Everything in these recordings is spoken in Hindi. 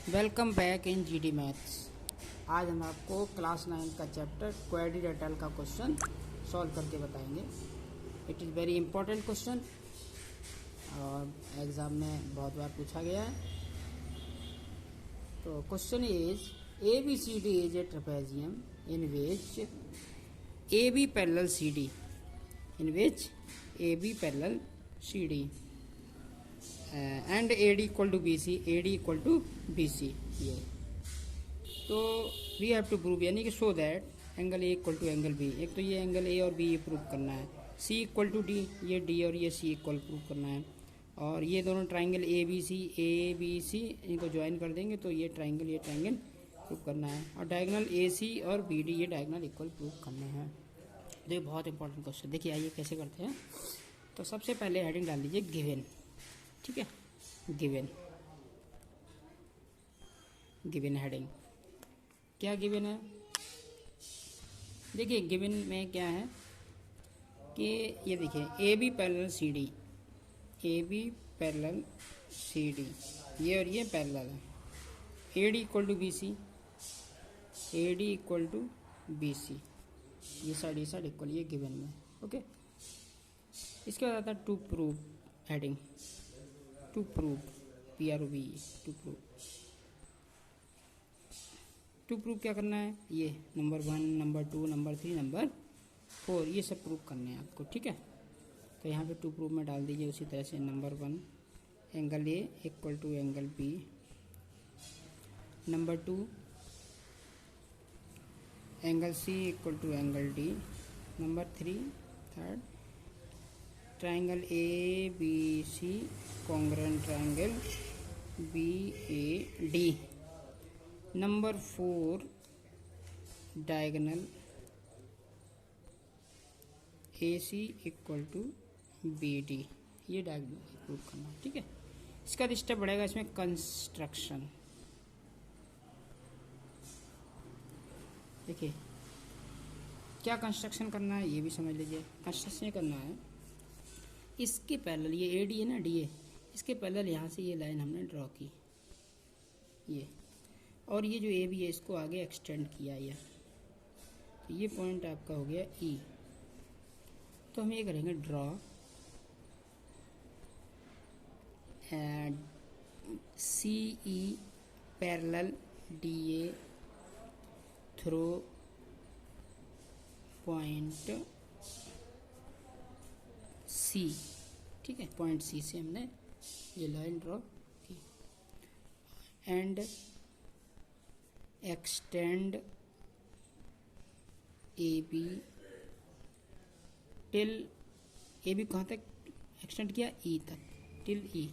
Welcome back in GD maths. आज हम आपको क्लास 9 का चैप्टर क्वाड्रिलेटरल का क्वेश्चन सॉल्व करके बताएंगे। It is very important question और एग्ज़ाम में बहुत बार पूछा गया है। तो question is ABCD is a trapezium in which AB parallel CD and AD equal to BC ये। तो वी हैव टू प्रूव यानी कि so that angle A equal to angle B, एक तो ये एंगल A और B ये प्रूव करना है, C इक्वल टू D ये D और ये C इक्वल प्रूव करना है, और ये दोनों ट्राइंगल ABC इनको ज्वाइन कर देंगे तो ये ट्राइंगल प्रूव करना है, और डायगोनल AC और BD ये डायगोनल इक्वल प्रूव करने हैं। तो ये बहुत इंपॉर्टेंट क्वेश्चन। देखिए आइए कैसे करते हैं। तो सबसे पहले हेडिंग डाल दीजिए गिवन, ठीक है। गिवन हेडिंग क्या गिवन है? देखिए गिवन में क्या है कि ये देखिए AB पैरेलल CD ये और ये पैरेलल है। AD इक्वल टू BC ये साइड इक्वल, ये गिवन में। ओके, इसके बाद आता है to prove heading, to prove to prove क्या करना है? ये नंबर 1, नंबर 2, नंबर 3, नंबर 4 ये सब प्रूव करने हैं आपको, ठीक है। तो यहाँ पे टू प्रूव में डाल दीजिए उसी तरह से number 1 angle A equal to angle B, number 2 angle C equal to angle D, number 3 third triangle ABC congruent triangle BAD, number 4 diagonal AC equal to BD ये डायगोनल प्रूव करना, ठीक है। इसका स्टेप बढ़ेगा इसमें कंस्ट्रक्शन। देखिए क्या कंस्ट्रक्शन करना है ये भी समझ लीजिए। कंस्ट्रक्शन करना है इसके पैरेलल, ये AD है ना, DA, इसके पैरेलल यहाँ से ये लाइन हमने ड्रॉ की ये, और ये जो AB है इसको आगे एक्सटेंड किया ये, तो ये पॉइंट आपका हो गया E। तो हम ये करेंगे draw CE parallel DA through point C, ठीक है। पॉइंट C से हमने ये लाइन ड्रॉ की and extend AB till AB कहाँ तक एक्सटेंड किया? E तक, टिल E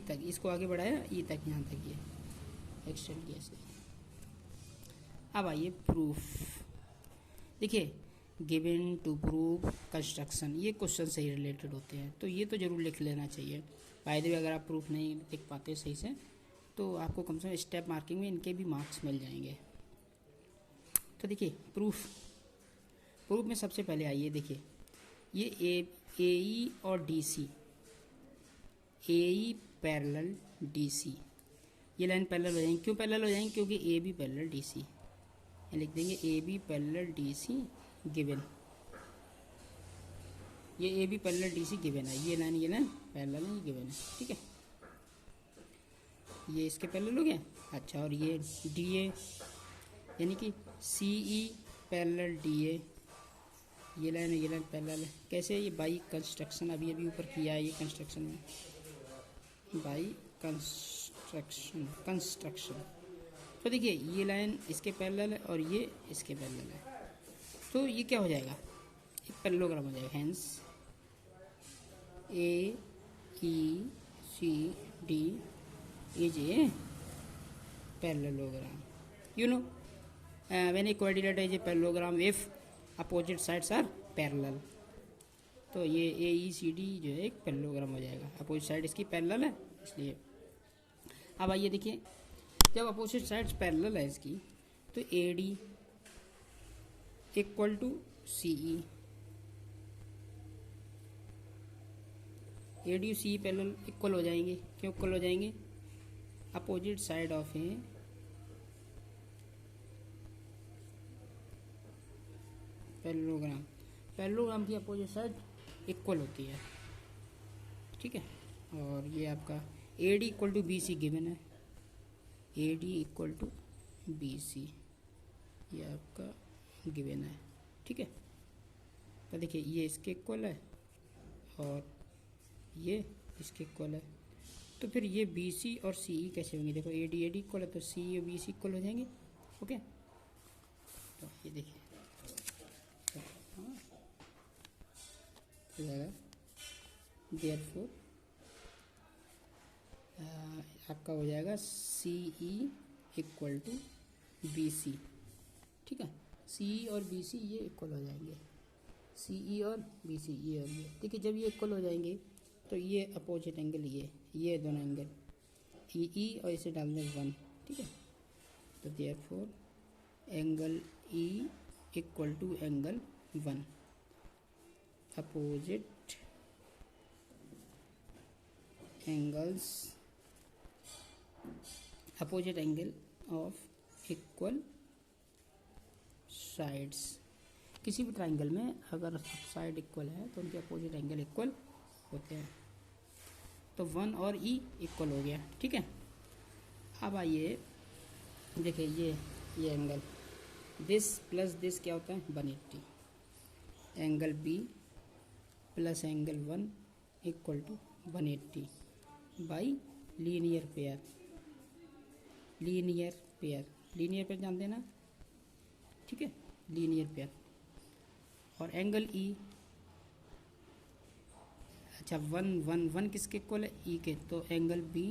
तक, इसको आगे बढ़ाया E तक, यहाँ तक ये एक्सटेंड किया इसलिए। अब आइए प्रूफ। देखिए गिवन टू प्रूव कंस्ट्रक्शन ये क्वेश्चन से ही रिलेटेड होते हैं, तो ये तो ज़रूर लिख लेना चाहिए। फायदे भी अगर आप प्रूफ नहीं लिख पाते सही से तो आपको कम से कम स्टेप मार्किंग में इनके भी मार्क्स मिल जाएंगे। तो देखिए प्रूफ में सबसे पहले आइए, देखिए ये AE और DC, AE पैरेलल DC ये लाइन पैरेलल हो जाएंगी। क्यों पैरेलल हो जाएंगी? क्योंकि AB पैरेलल DC, लिख देंगे AB पैरेलल DC गिवन, ये AB पैरेलल DC गिवन है, ये लाइन पैरेलल है, ये गिवन है, ठीक है। ये इसके पैरेलल हो गया। अच्छा, और ये DA यानी कि CE पैरेलल DA ये लाइन पैरेलल है। कैसे? ये बाई कंस्ट्रक्शन अभी ऊपर किया है, ये कंस्ट्रक्शन में बाई कंस्ट्रक्शन। तो देखिए ये लाइन इसके पैरेलल है और ये इसके पैरेलल है, तो ये क्या हो जाएगा? एक पैरेललोग्राम हो जाएगा। Hence AECD is a parallelogram. You know when a quadrilateral is a parallelogram if opposite sides are parallel. तो ये AECD जो है एक पैरेललोग्राम हो जाएगा, अपोजिट साइड इसकी पैरेलल है इसलिए। अब आइए देखिए जब अपोजिट साइड्स पैरेलल है इसकी तो AD equal to CE, AD CE parallel equal हो जाएंगे। क्यों इक्वल हो जाएंगे? Opposite side of a parallelogram, parallelogram की अपोजिट साइड इक्वल होती है, ठीक है। और ये आपका A D equal to B C given है, A D equal to B C ये आपका गिवन है, ठीक है। तो देखिए ये इसके इक्वल है और ये इसके इक्वल है, तो फिर ये बी सी और सी ई कैसे होंगे? देखो ए डी इक्वल है तो सी और बी सी इक्वल हो जाएंगे, ओके। तो ये देखिए देयरफॉर आपका हो जाएगा C E equal to B C, ठीक है। सी ई और बी सी ये इक्वल हो जाएंगे, सी ई और बी सी ये और ये, देखिए जब ये इक्वल हो जाएंगे तो ये अपोजिट एंगल ये दोनों एंगल ई और इसे डाल दें 1, ठीक है। तो therefore angle E equal to angle 1, opposite angle of equal sides. किसी भी ट्राइंगल में अगर साइड इक्वल है तो उनके अपोजिट एंगल इक्वल होते हैं। तो 1 और ई इक्वल हो गया, ठीक है। अब आइए देखिए ये एंगल दिस प्लस दिस क्या होता है 180, angle B plus angle 1 equal to 180 by linear pair, linear pair जानते हैं ना, ठीक है, लीनियर पेयर। और एंगल ई, अच्छा 1 किसके इक्वल है? ई के, तो angle B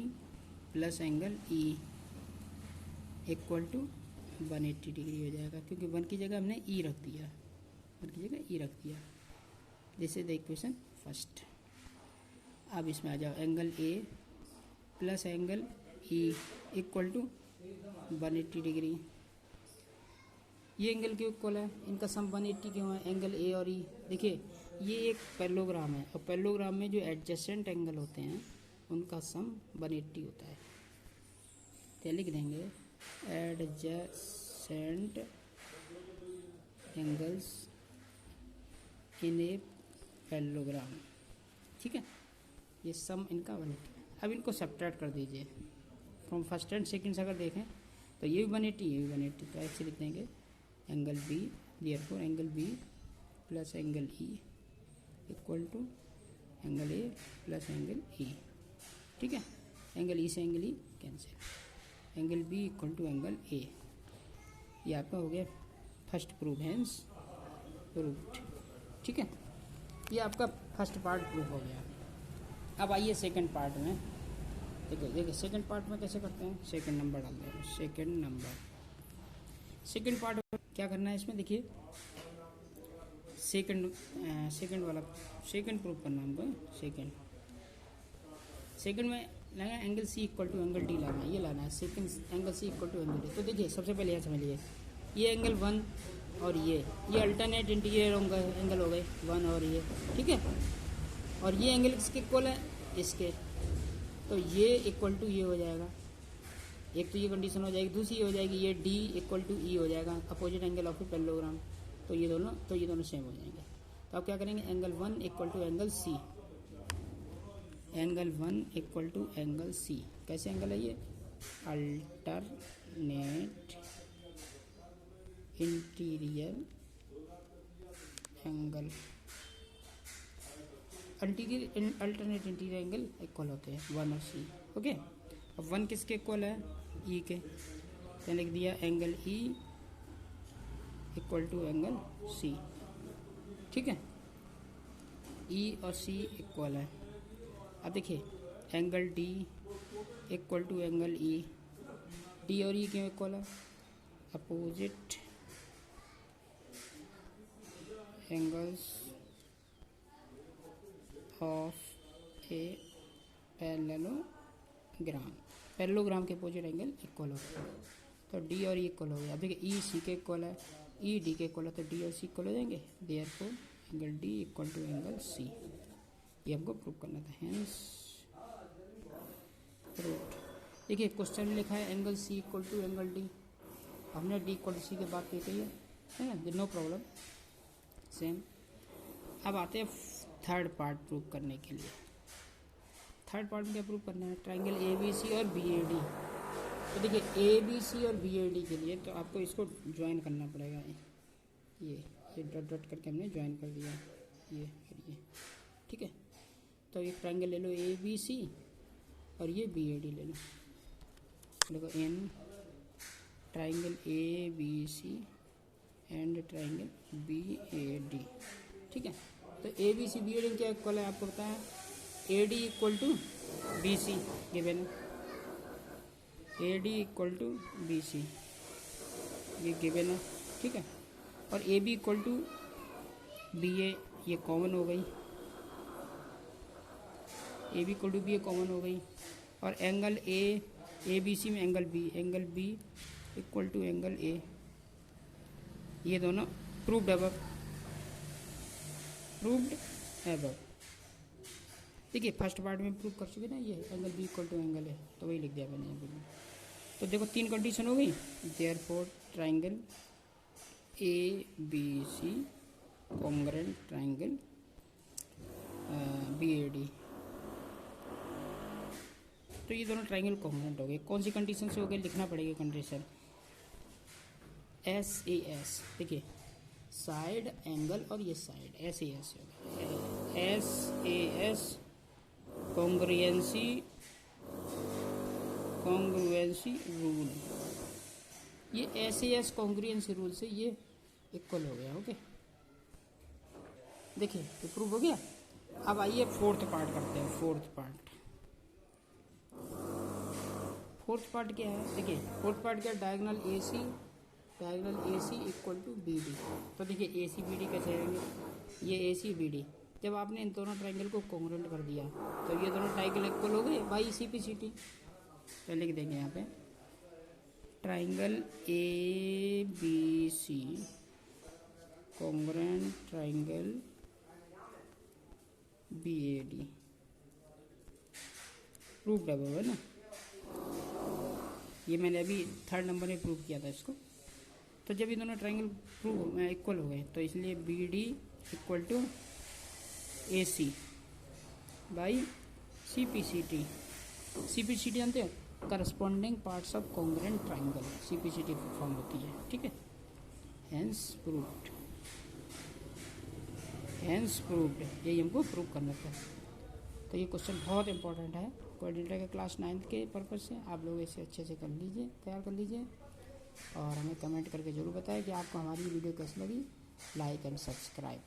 plus angle E equal to 180 degree हो जाएगा, क्योंकि 1 की जगह हमने ई रख दिया, 1 की जगह ई रख दिया। This is the equation first. अब इसमें आ जाओ, angle A plus angle E equal to 180 degree. ये एंगल क्यों इक्वल है? इनका सम 180 क्यों है? एंगल ए और ई, देखिए ये एक पैरेललोग्राम है और पैरेललोग्राम में जो एडजेसेंट एंगल होते हैं उनका सम 180 होता है। तो लिख देंगे adjacent angles in a parallelogram, ठीक है। ये सम इनका 180। अब इनको सब्ट्रैक्ट कर दीजिए फ्रॉम फर्स्ट एंड सेकंड से, अगर देखें तो ये भी 180 ये भी 180, तो ऐसे लिख देंगे angle B, therefore angle B plus angle E equal to angle A plus angle E, ठीक है। एंगल ई से angle E cancel, angle B equal to angle A. ये आपका हो गया फर्स्ट प्रूफ, हैंस प्रूव्ड, ठीक है। ये आपका फर्स्ट पार्ट प्रूफ हो गया। अब आइए सेकंड पार्ट में, देखिए सेकंड पार्ट में कैसे करते हैं। सेकंड नंबर डाल दें, सेकंड पार्ट में क्या करना है इसमें, देखिए सेकंड वाला सेकंड प्रूफ करना हमको। सेकंड में लाना angle C equal to angle D लाना है, ये लाना है second angle C equal to angle D. तो देखिए सबसे पहले यह समझिए, ये एंगल 1 और ये अल्टरनेट इंटीरियर एंगल हो गए 1 और ये, ठीक है। और ये एंगल किसके इक्वल है? इसके, तो ये इक्वल टू ये हो जाएगा। एक तो ये कंडीशन हो जाएगी, दूसरी हो जाएगी ये डी इक्वल टू ई हो जाएगा, अपोजिट एंगल ऑफ पैरेललोग्राम। तो ये दोनों सेम हो जाएंगे। तो आप क्या करेंगे, एंगल 1 इक्वल टू एंगल सी, एंगल 1 इक्वल टू एंगल सी। कैसे एंगल है ये? Alternate interior angle, alternate interior angle equal होते हैं 1 और सी, ओके। अब 1 किसके इक्वल है? ई के, तो लिख दिया angle E equal to angle C, ठीक है। ई और सी इक्वल है। अब देखिए angle D equal to angle E, D और ई क्यों इक्वल है? Opposite angles of a parallelogram के अपोजिट एंगल इक्वल होते हैं। तो डी और ई इक्वल हो गया। अब देखिए ई सी के इक्वल है, ई डी के इक्वल है, तो डी और सी इक्वल हो जाएंगे। Therefore angle D equal to angle C, ये हमको प्रूव करना था, हैंस प्रूव्ड। देखिए क्वेश्चन में लिखा है angle C equal to angle D, हमने डी इक्वल टू सी की बात की है ना, नो प्रॉब्लम। सेम। अब आते हैं थर्ड पार्ट प्रूव करने के लिए। थर्ड पार्ट में क्या प्रूव करना है, ट्राइंगल ए बी सी और बी ए डी। तो देखिए ए बी सी और बी ए डी के लिए तो आपको इसको ज्वाइन करना पड़ेगा। ये डॉट डॉट करके हमने ज्वाइन कर दिया, ये ठीक है। तो ये ट्राइंगल ले लो ए बी सी और ये बी ए डी ले लो। देखो in triangle A B C and triangle B A D, ठीक है। तो A B C B A D क्या इक्वल है आपको पता है, A D equal to B C given है, A D equal to B C ये गिवन है, ठीक है। और A B equal to B A ये कॉमन हो गई, A B equal to B A common हो गई। और एंगल ए बी सी में angle B equal to angle A, ये दोनों प्रूव्ड एबव। देखिए फर्स्ट पार्ट में प्रूव कर चुके ना, ये angle B equal to angle A, तो वही लिख दिया मैंने यहाँ पे। तो देखो 3 कंडीशन हो गई, therefore triangle A B C congruent triangle B A D. तो ये दोनों ट्राइंगल कॉन्ग्रुएंट हो गए। कौन सी कंडीशन से हो गए, लिखना पड़ेगी कंडीशन एस ए एस। देखिए साइड एंगल और ये साइड एस ए एस हो गया, S A S congruency rule. ये S A S congruency rule से ये इक्वल हो गया। ओके देखिए ये प्रूव हो गया। अब आइए फोर्थ पार्ट करते हैं। फोर्थ पार्ट क्या है, देखिए फोर्थ पार्ट क्या, diagonal A C equal to B D. तो देखिए ए सी बी डी कैसे रहेंगे, ये ए सी बी डी जब आपने इन दोनों ट्राइंगल को कॉन्ग्रुएंट कर दिया तो ये दोनों ट्राइंगल इक्वल हो गए by C P C T. तो लिख देंगे यहाँ पे triangle A B C congruent triangle B A D, proof है ना। ये मैंने अभी 3rd नंबर में प्रूव किया था इसको। तो जब ये दोनों ट्राइंगल प्रूव इक्वल हो गए तो इसलिए B D equal to A C by C P C T. C P C T जानते हो, corresponding parts of congruent triangle, C P C T form होती है, ठीक है। हैंस प्रूव्ड, यही हमको प्रूव करना था। तो ये क्वेश्चन बहुत इंपॉर्टेंट है कोऑर्डिनेटर के क्लास 9th के पर्पज़ से। आप लोग इसे अच्छे से तैयार कर लीजिए और हमें कमेंट करके ज़रूर बताएं कि आपको हमारी वीडियो कैसी लगी। Like and subscribe.